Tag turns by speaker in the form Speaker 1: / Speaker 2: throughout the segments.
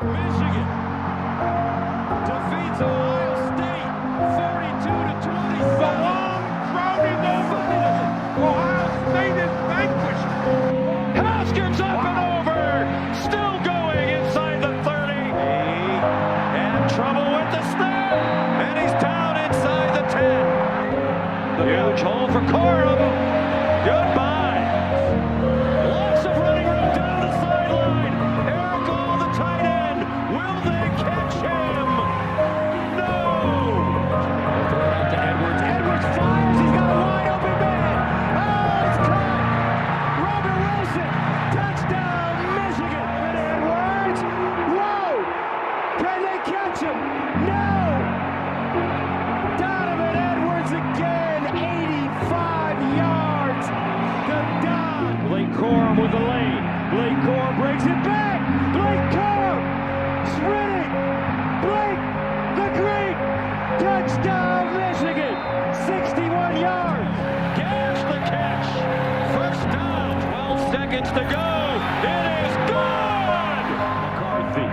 Speaker 1: Michigan defeats Ohio State 42-20.
Speaker 2: The long crowding over. Ohio State is vanquished.
Speaker 1: Haskins up and over. Still going inside the 30. And trouble with the snap. And he's down inside the 10. The huge hole for Corum. Goodbye. Lots of running room down the sideline. Eric All, the tight end. Will they catch him? No. They'll throw it out to Edwards. Edwards fires. He's got a wide open man. Oh, it's caught. Robert Wilson. Touchdown, Michigan. And Edwards. Whoa. Can they catch him? No. Donovan Edwards again. 85 yards. The dot. Blake Corum with the lead. Blake Corum breaks it back. Blake Corum sprinting. Blake the Great. Touchdown, Michigan. 61 yards. Gash the catch. First down. 12 seconds to go. It is good. McCarthy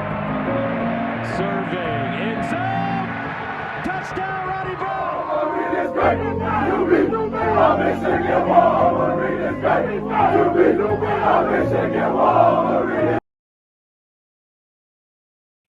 Speaker 1: surveying end zone. Touchdown, Roddy Bell.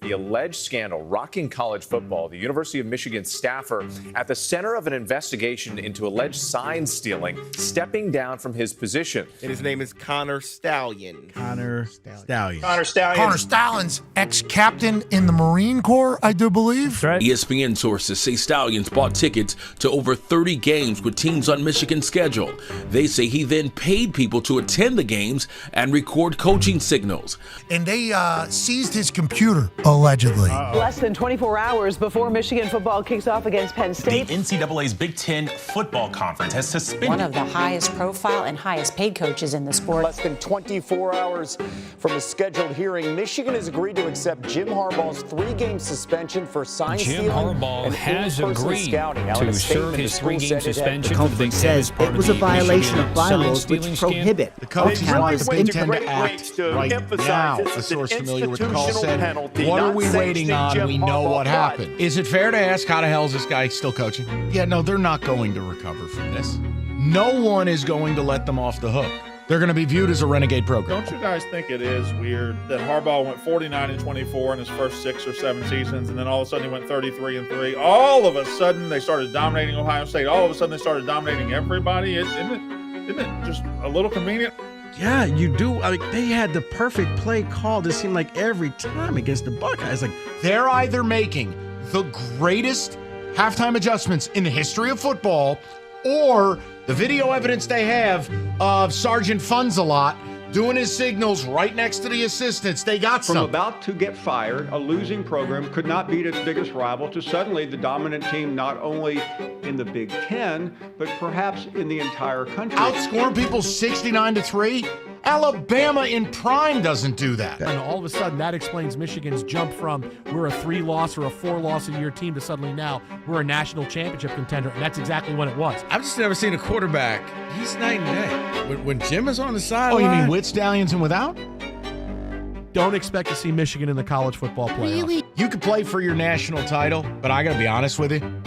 Speaker 3: The alleged scandal rocking college football, the University of Michigan staffer at the center of an investigation into alleged sign stealing, stepping down from his position.
Speaker 4: And his name is Connor Stallion.
Speaker 5: Connor Stallion.
Speaker 4: Connor Stallion.
Speaker 6: Connor Stallion's ex-captain in the Marine Corps, I do believe.
Speaker 5: Right.
Speaker 7: ESPN sources say Stallions bought tickets to over 30 games with teams on Michigan's schedule. They say he then paid people to attend the games and record coaching signals.
Speaker 6: And they seized his computer, allegedly.
Speaker 8: Less than 24 hours before Michigan football kicks off against Penn State.
Speaker 9: The NCAA's Big Ten football conference has suspended
Speaker 10: one of the highest profile and highest paid coaches in the sport.
Speaker 11: Less than 24 hours from a scheduled hearing, Michigan has agreed to accept Jim Harbaugh's 3-game suspension for sign stealing.
Speaker 12: Jim Harbaugh has agreed to serve his 3-game suspension.
Speaker 13: The conference says it was a violation of bylaws which prohibit
Speaker 5: The coaches
Speaker 13: campus
Speaker 5: intend to act right now. A source familiar with the call said, what are we waiting on? We know what happened. Is it fair to ask how the hell is this guy still coaching? Yeah, no, they're not going to recover from this. No one is going to let them off the hook. They're going to be viewed as a renegade program.
Speaker 2: Don't you guys think it is weird that Harbaugh went 49-24 in his first 6 or 7 seasons, and then all of a sudden he went 33-3? All of a sudden they started dominating Ohio State. All of a sudden they started dominating everybody. Isn't it just a little convenient?
Speaker 5: Yeah, you do. I mean, they had the perfect play called, it seemed like, every time against the Buckeyes. Like,
Speaker 6: They're either making the greatest halftime adjustments in the history of football, or the video evidence they have of Sergeant Funsalot doing his signals right next to the assistants. They got
Speaker 14: From
Speaker 6: some.
Speaker 14: about to get fired, a losing program could not beat its biggest rival, to suddenly the dominant team not only in the Big Ten, but perhaps in the entire country.
Speaker 6: Outscoring people 69-3? Alabama in prime doesn't do that.
Speaker 15: And all of a sudden, that explains Michigan's jump from we're a 3-loss or a 4-loss-a-year team to suddenly now we're a national championship contender, and that's exactly what it was.
Speaker 5: I've just never seen a quarterback. He's night and day. When Jim is on the
Speaker 6: Oh,
Speaker 5: sideline.
Speaker 6: you mean with Stallions and without?
Speaker 15: Don't expect to see Michigan in the college football playoff.
Speaker 6: Really? You could play for your national title, but I got to be honest with you.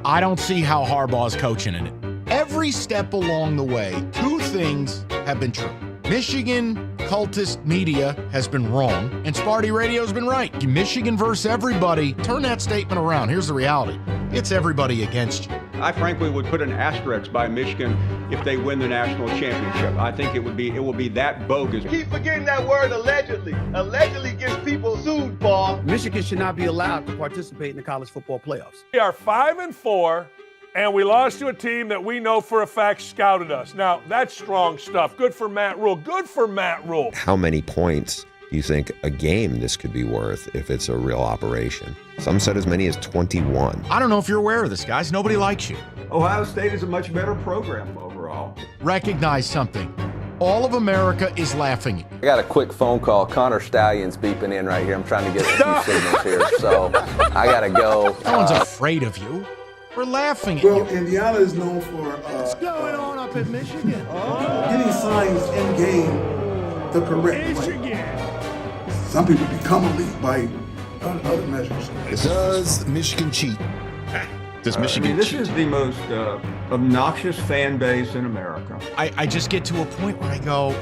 Speaker 6: I don't see how Harbaugh's coaching in it. Every step along the way, 2 things have been true. Michigan cultist media has been wrong, and Sparty Radio's been right. Michigan versus everybody. Turn that statement around. Here's the reality. It's everybody against you.
Speaker 14: I frankly would put an asterisk by Michigan if they win the national championship. I think it will be that bogus.
Speaker 2: Keep forgetting that word allegedly. Allegedly gets people sued, Paul.
Speaker 13: Michigan should not be allowed to participate in the college football playoffs.
Speaker 2: We are 5-4, and we lost to a team that we know for a fact scouted us. Now, that's strong stuff. Good for Matt Rule. Good for Matt Rule.
Speaker 16: How many points do you think a game this could be worth if it's a real operation? Some said as many as 21.
Speaker 6: I don't know if you're aware of this, guys. Nobody likes you.
Speaker 14: Ohio State is a much better program overall.
Speaker 6: Recognize something. All of America is laughing.
Speaker 17: I got a quick phone call. Connor Stallion's beeping in right here. I'm trying to get a few signals here, so I got to go.
Speaker 6: No one's afraid of you. We're laughing at
Speaker 18: Well,
Speaker 6: you.
Speaker 18: Indiana is known for
Speaker 15: What's going on up in Michigan?
Speaker 18: getting signs in game the correct way.
Speaker 15: Michigan.
Speaker 18: Some people become elite by other measures.
Speaker 19: Does Michigan cheat? Does Michigan
Speaker 14: this
Speaker 19: cheat?
Speaker 14: is the most obnoxious fan base in America.
Speaker 6: I just get to a point where I go,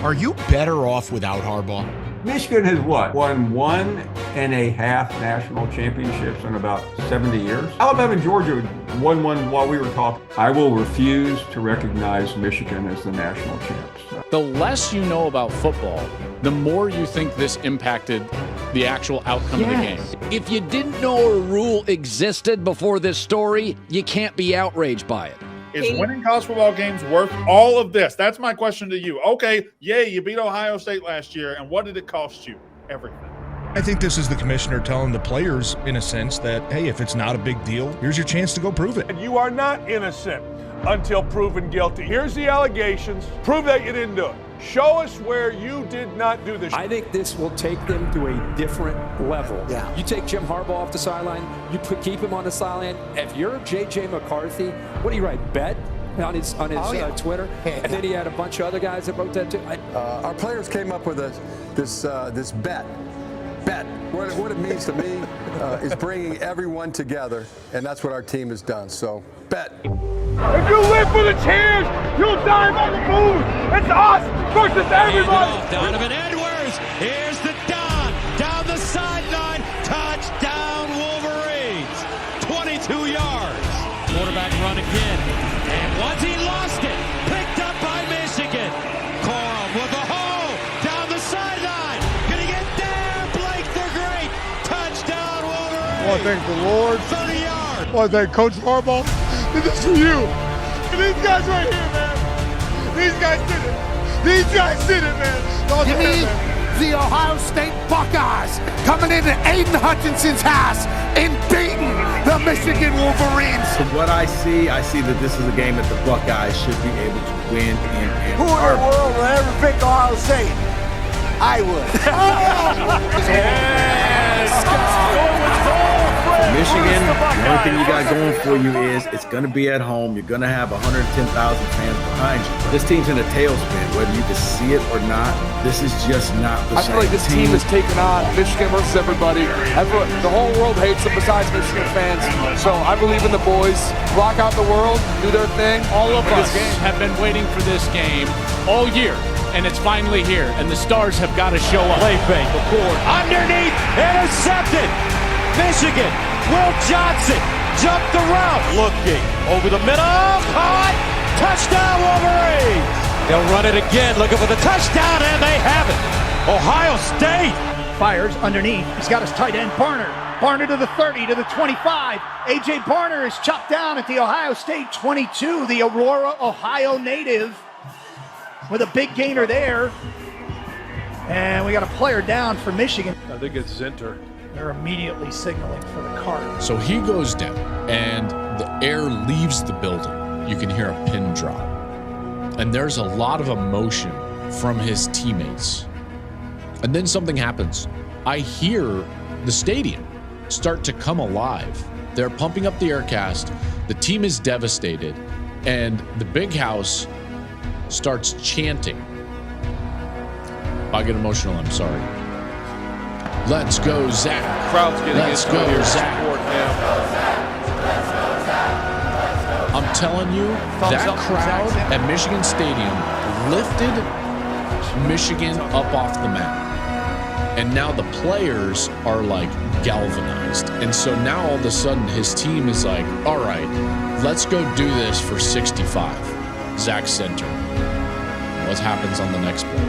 Speaker 6: are you better off without Harbaugh?
Speaker 14: Michigan has what? Won 1.5 national championships in about 70 years. Alabama and Georgia won one while we were talking. I will refuse to recognize Michigan as the national champs.
Speaker 20: The less you know about football, the more you think this impacted the actual outcome of the game.
Speaker 21: If you didn't know a rule existed before this story, you can't be outraged by it.
Speaker 2: Is winning college football games worth all of this? That's my question to you. Okay, yay, you beat Ohio State last year, and what did it cost you? Everything.
Speaker 22: I think this is the commissioner telling the players, in a sense, that, hey, if it's not a big deal, here's your chance to go prove it.
Speaker 23: And you are not innocent until proven guilty. Here's the allegations. Prove that you didn't do it. Show us where you did not do this.
Speaker 24: I think this will take them to a different level.
Speaker 25: Yeah.
Speaker 24: You take Jim Harbaugh off the sideline, keep him on the sideline. If you're J.J. McCarthy, what do you write, bet? On his Twitter, and then he had a bunch of other guys that wrote that too.
Speaker 25: Our players came up with this bet. What it means to me is bringing everyone together, and that's what our team has done. So, bet.
Speaker 23: If you live for the cheers, you'll die by the moon. It's us versus everybody.
Speaker 1: Donovan Edwards. Here's the down the sideline. Touchdown Wolverines. 22 yards. Quarterback run again. And once he lost it, picked up by Michigan. Corum with a hole down the sideline. Gonna get there. Blake the Great. Touchdown Wolverines.
Speaker 23: I want to thank the Lord.
Speaker 1: 30 yards.
Speaker 23: I want to thank Coach Harbaugh. This is for you. And these guys right here, man. These guys did it. These guys did it, man.
Speaker 26: Give me the Ohio State Buckeyes coming into Aiden Hutchinson's house and beating the Michigan Wolverines.
Speaker 27: From what I see that this is a game that the Buckeyes should be able to win in Ann
Speaker 26: Who in the
Speaker 27: Arbor.
Speaker 26: world will ever pick Ohio State? I would.
Speaker 27: Michigan, the only thing you got going for you is it's going to be at home. You're going to have 110,000 fans behind you. This team's in a tailspin, whether you can see it or not. This is just not the same.
Speaker 28: I feel like this team has taken on Michigan versus everybody. The whole world hates them besides Michigan fans. So I believe in the boys. Rock out the world, do their thing.
Speaker 20: All of us have been waiting for this game all year, and it's finally here, and the stars have got to show up.
Speaker 1: Play fake, the board, underneath, intercepted. Michigan, Will Johnson, jumped the route, looking over the middle, caught, touchdown Wolverines. They'll run it again, looking for the touchdown, and they have it. Ohio State.
Speaker 29: Fires underneath, he's got his tight end Barner. Barner to the 30, to the 25. A.J. Barner is chopped down at the Ohio State 22, the Aurora, Ohio native, with a big gainer there. And we got a player down for Michigan.
Speaker 23: I think it's Zinter.
Speaker 29: They're immediately signaling for the cart.
Speaker 5: So he goes down, and the air leaves the building. You can hear a pin drop. And there's a lot of emotion from his teammates. And then something happens. I hear the stadium start to come alive. They're pumping up the aircast. The team is devastated. And the big house starts chanting. I get emotional, I'm sorry. Let's go, Zach.
Speaker 23: Crowd's getting
Speaker 5: Let's
Speaker 23: into
Speaker 5: go,
Speaker 23: here.
Speaker 5: Zach.
Speaker 23: Support now.
Speaker 5: I'm telling you, that crowd at Michigan Stadium lifted Michigan up off the map. And now the players are like galvanized. And so now all of a sudden his team is like, all right, let's go do this for 65. Zach center. What happens on the next play?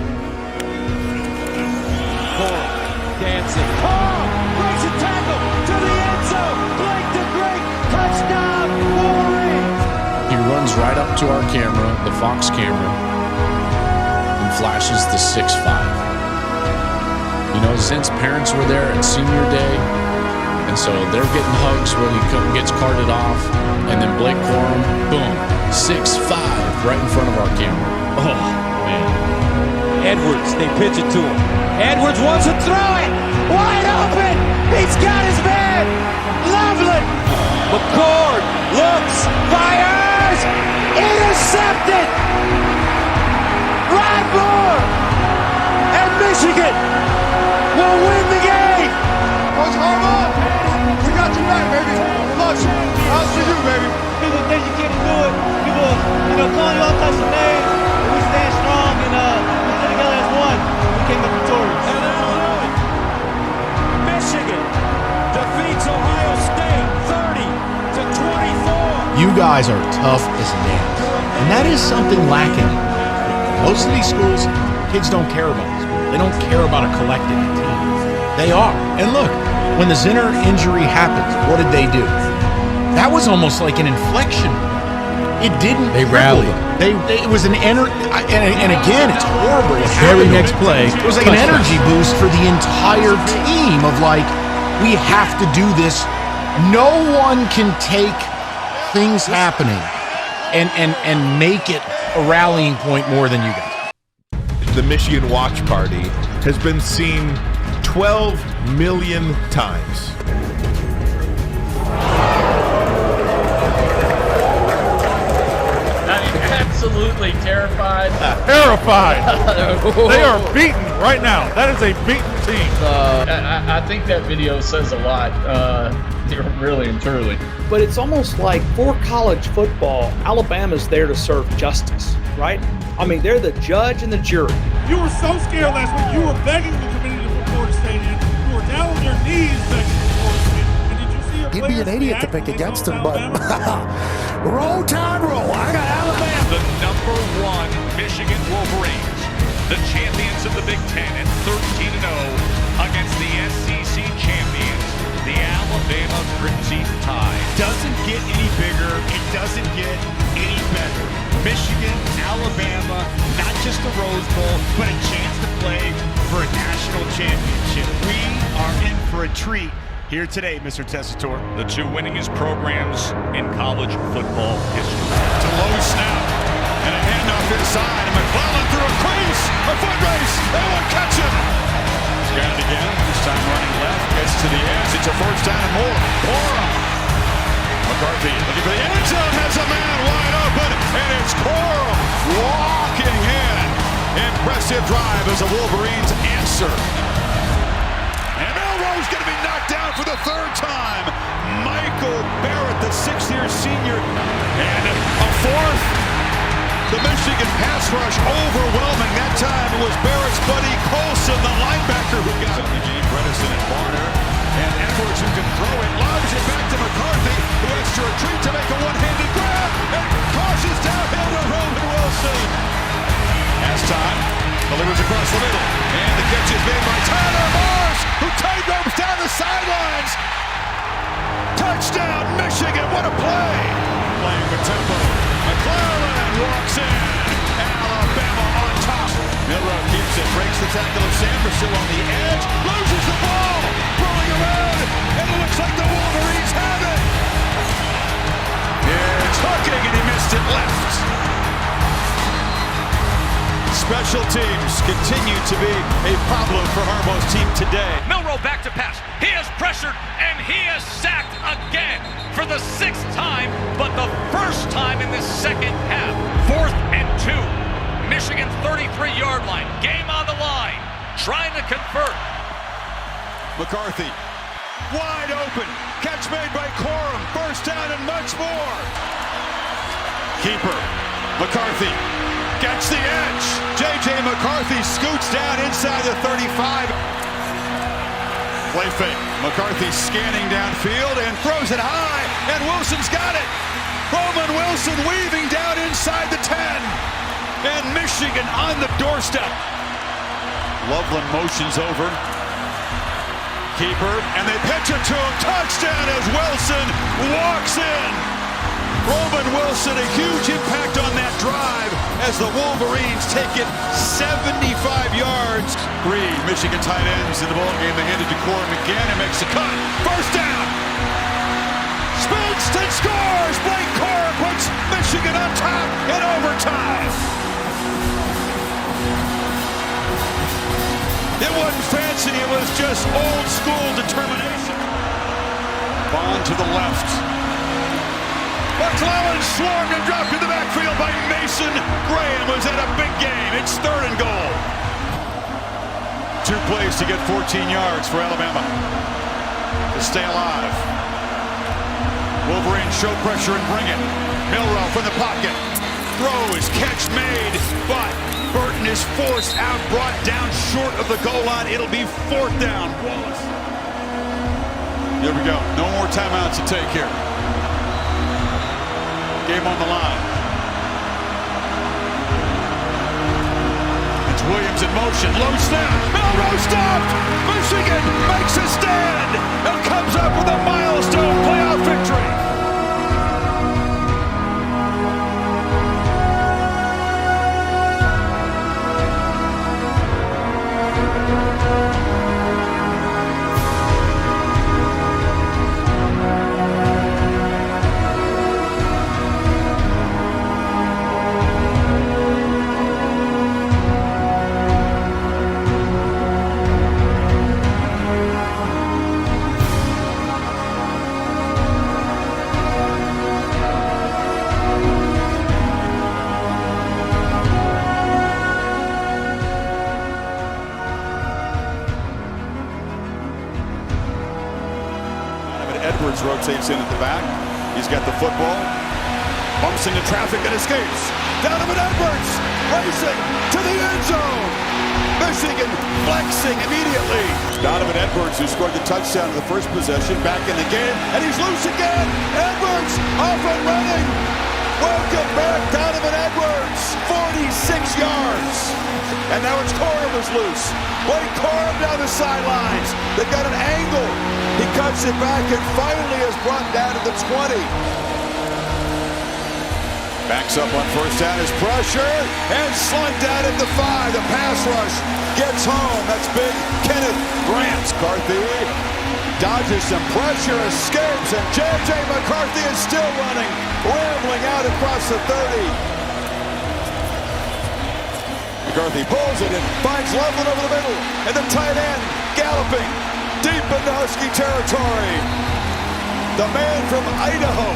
Speaker 1: Dancing. Breaks a tackle to the end zone. Blake the Great. Touchdown Wolverines.
Speaker 5: He runs right up to our camera, the Fox camera, and flashes the 6'5". You know, Zint's parents were there at senior day, and so they're getting hugs when he gets carted off, and then Blake Corum, boom, 6'5", right in front of our camera. Oh, man.
Speaker 1: Edwards, they pitch it to him. Edwards wants to throw it. Wide open. He's got his man. Loveland. McCord looks, fires. Intercepted. Rod Moore. And Michigan will
Speaker 6: You guys are tough as nails. And that is something lacking. Most of these schools, kids don't care about this. They don't care about a collective team. They are. And look, when the Zinner injury happens, what did they do? That was almost like an inflection. It didn't.
Speaker 15: They rallied.
Speaker 6: It was an energy, and again, it's horrible.
Speaker 15: Very next play,
Speaker 6: it was like an energy boost for the entire team of like, we have to do this. No one can take things happening and make it a rallying point more than you guys.
Speaker 3: The Michigan Watch Party has been seen 12 million times.
Speaker 4: Absolutely terrified.
Speaker 2: Terrified. They are beaten right now. That is a beaten team.
Speaker 4: I think that video says a lot, really and truly.
Speaker 7: But it's almost like for college football, Alabama's there to serve justice, right? I mean, they're the judge and the jury.
Speaker 8: You were so scared last week. You were begging the committee to put Florida State in. You were down on your knees begging for Florida State. And did you see your
Speaker 26: You'd be an idiot to pick against them, but roll, Tide, roll. I got Alabama.
Speaker 1: The number 1 Michigan Wolverines, the champions of the Big Ten at 13-0 against the SEC champions, the Alabama Crimson Tide.
Speaker 9: Doesn't get any bigger. It doesn't get any better. Michigan, Alabama, not just a Rose Bowl, but a chance to play for a national championship. We are in for a treat here today, Mr. Tessitore.
Speaker 1: The 2 winningest programs in college football history.
Speaker 8: To low snap and a handoff inside, and McClellan through a crease, a foot race, and one catch him. He's got it again. This time running left, gets to the edge. It's a first down and more. Corum. McCarthy looking for the end zone, has a man wide open, and it's Corum walking in. Impressive drive as the Wolverines answer. And Milroe's going to be knocked down for the 3rd time. Michael Barrett, the 6th-year senior, and a 4th. The Michigan pass rush overwhelming. That time it was Barrett's buddy Colson, the linebacker, who got it. Eugene Bredesen and Barner, and Edwards, who can throw it, lobs it back to McCarthy, who has to retreat to make a one-handed grab, and crosses downhill to Roman Wilson. As time delivers across the middle, and the catch is made by Tyler Morris, who tight ropes down the sidelines. Touchdown, Michigan! What a play! Playing with tempo. McClellan walks in. Alabama on top. Milroe keeps it, breaks the tackle of Sanderson on the edge, loses the ball, rolling around, and it looks like the Wolverines have it. It's hooking, and he missed it left. Special teams continue to be a problem for Harbaugh's team today.
Speaker 1: Milroe back to pass. He is pressured, and he is sacked again for the 6th time, but the first time in the second half. 4th and 2. Michigan 33-yard line. Game on the line. Trying to convert.
Speaker 8: McCarthy, wide open. Catch made by Corum. First down and much more. Keeper, McCarthy. Gets the edge. J.J. McCarthy scoots down inside the 35. Play fake. McCarthy scanning downfield and throws it high. And Wilson's got it. Roman Wilson weaving down inside the 10. And Michigan on the doorstep. Loveland motions over. Keeper. And they pitch it to him. Touchdown as Wilson walks in. Roman Wilson, a huge impact on that drive as the Wolverines take it 75 yards. 3 Michigan tight ends in the ballgame. They hand it to Corum again and makes a cut. First down. Spins and scores. Blake Corum puts Michigan on top in overtime. It wasn't fancy. It was just old school determination. Bond to the left. McClellan swarmed and dropped in the backfield by Mason Graham, who's had a big game. It's 3rd and goal. 2 plays to get 14 yards for Alabama to stay alive. Wolverines show pressure and bring it. Milroe from the pocket. Throws, catch made, but Burton is forced out, brought down short of the goal line. It'll be 4th down. Wallace. Here we go. No more timeouts to take here. Game on the line. It's Williams in motion. Low snap. Melrose stopped. Michigan makes a stand and comes up with a milestone playoff victory. Edwards rotates in at the back. He's got the football. Bumps into traffic and escapes. Donovan Edwards racing to the end zone. Michigan flexing immediately. Donovan Edwards, who scored the touchdown in the first possession, back in the game, and he's loose again. Edwards off and running. Welcome back, Donovan Edwards. 46 yards. And now it's Corum who's loose. Blake Corum down the sidelines. They've got an angle. He cuts it back and finally is brought down to the 20. Backs up on first down, is pressure, and slugged out at the 5. The pass rush gets home. That's big Kenneth Grant. McCarthy dodges some pressure, escapes, and J.J. McCarthy is still running, rambling out across the 30. McCarthy pulls it and finds Loveland over the middle, and the tight end galloping deep into Husky territory. The man from Idaho.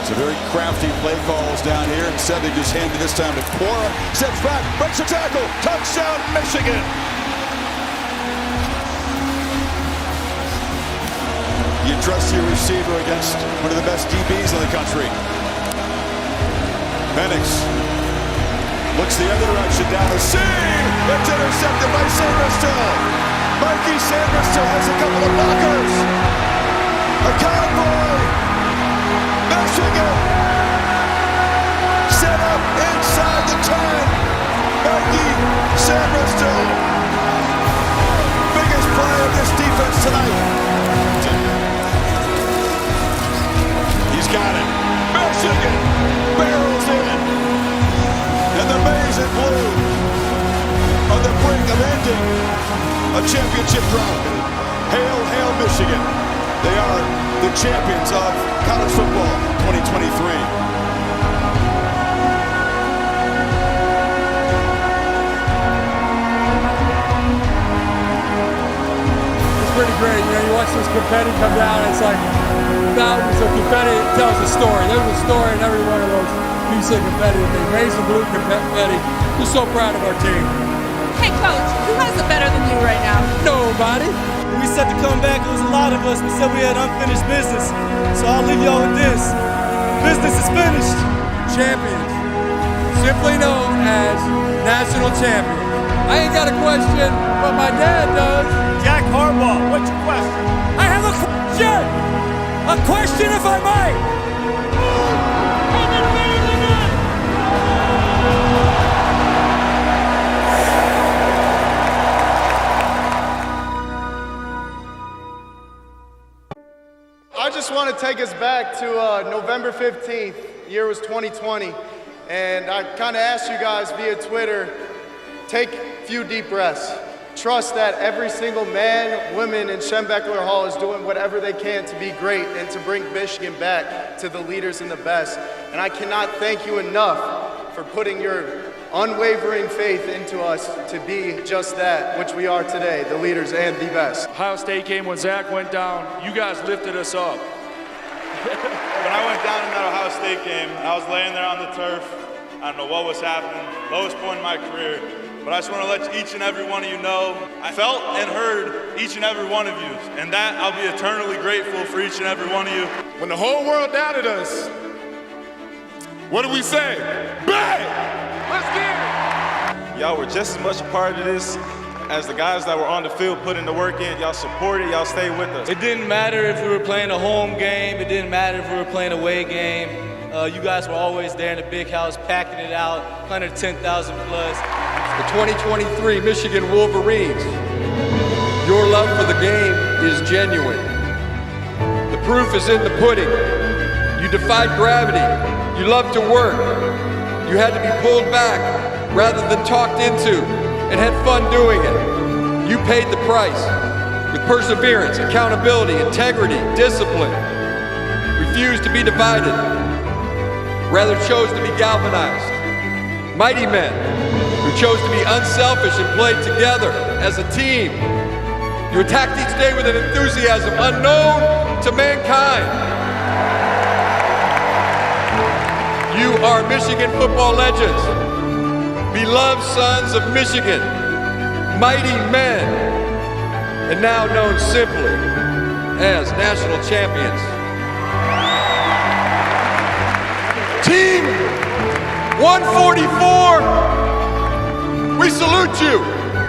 Speaker 8: It's a very crafty play calls down here. Instead, they just hand it this time to Corum. Steps back, breaks a tackle. Touchdown, Michigan. You trust your receiver against one of the best DBs in the country. Penix looks the other direction down the seam. It's intercepted by Sanders-Still. Mikey Sanders-Still has a couple of blockers. A convoy. Michigan set up inside the 10. Mikey Sanders-Still. Biggest play of this defense tonight. He's got it. Michigan barrels in. And the maize and blue on the brink of ending a championship drought. Hail, hail, Michigan. They are the champions of college football 2023.
Speaker 28: It's pretty great. You know, you watch this confetti come down, it's like thousands of confetti. It tells a story. There's a story in every one of those pieces of confetti. They raise the blue confetti. We're so proud of our team.
Speaker 10: Hey, Coach, who has it better than you right now?
Speaker 28: Nobody.
Speaker 11: When we said to come back, it was a lot of us. We said we had unfinished business. So I'll leave y'all with this. Business is finished.
Speaker 28: Champions. Simply known as national champions. I ain't got a question, but my dad does.
Speaker 11: Jack Harbaugh, what's your question?
Speaker 28: I have a question. A question, if I might.
Speaker 12: I just want to take us back to November 15th, year was 2020, and I kind of asked you guys via Twitter, take a few deep breaths. Trust that every single man, woman in Schembechler Hall is doing whatever they can to be great and to bring Michigan back to the leaders and the best. And I cannot thank you enough for putting your unwavering faith into us to be just that, which we are today, the leaders and the best.
Speaker 13: Ohio State game, when Zach went down, you guys lifted us up.
Speaker 14: When I went down in that Ohio State game, I was laying there on the turf. I don't know what was happening, lowest point in my career. But I just want to let each and every one of you know, I felt and heard each and every one of you. And that I'll be eternally grateful for each and every one of you.
Speaker 16: When the whole world doubted us, what did we say? Bang! Let's get it!
Speaker 14: Y'all were just as much a part of this as the guys that were on the field putting the work in. Y'all supported, y'all stayed with us.
Speaker 11: It didn't matter if we were playing a home game. It didn't matter if we were playing a away game. You guys were always there in the big house, packing it out, 110,000 plus.
Speaker 17: The 2023 Michigan Wolverines. Your love for the game is genuine. The proof is in the pudding. You defied gravity. You loved to work. You had to be pulled back rather than talked into, and had fun doing it. You paid the price with perseverance, accountability, integrity, discipline. Refused to be divided, rather chose to be galvanized. Mighty men who chose to be unselfish and played together as a team. You attacked each day with an enthusiasm unknown to mankind. You are Michigan football legends, beloved sons of Michigan, mighty men, and now known simply as national champions. Team 144, we salute you,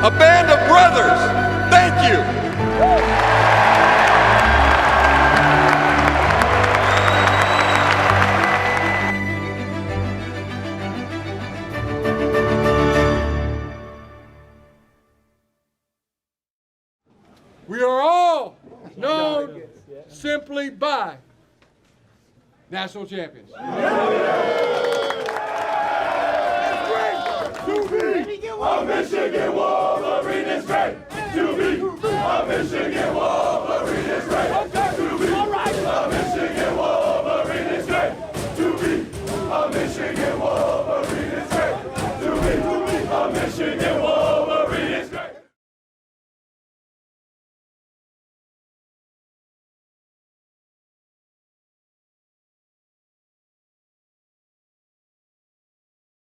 Speaker 17: a band of brothers. Thank you.
Speaker 28: We are all known simply by national champions.
Speaker 16: To be a Michigan Wolverine is great. To be a Michigan Wolverine.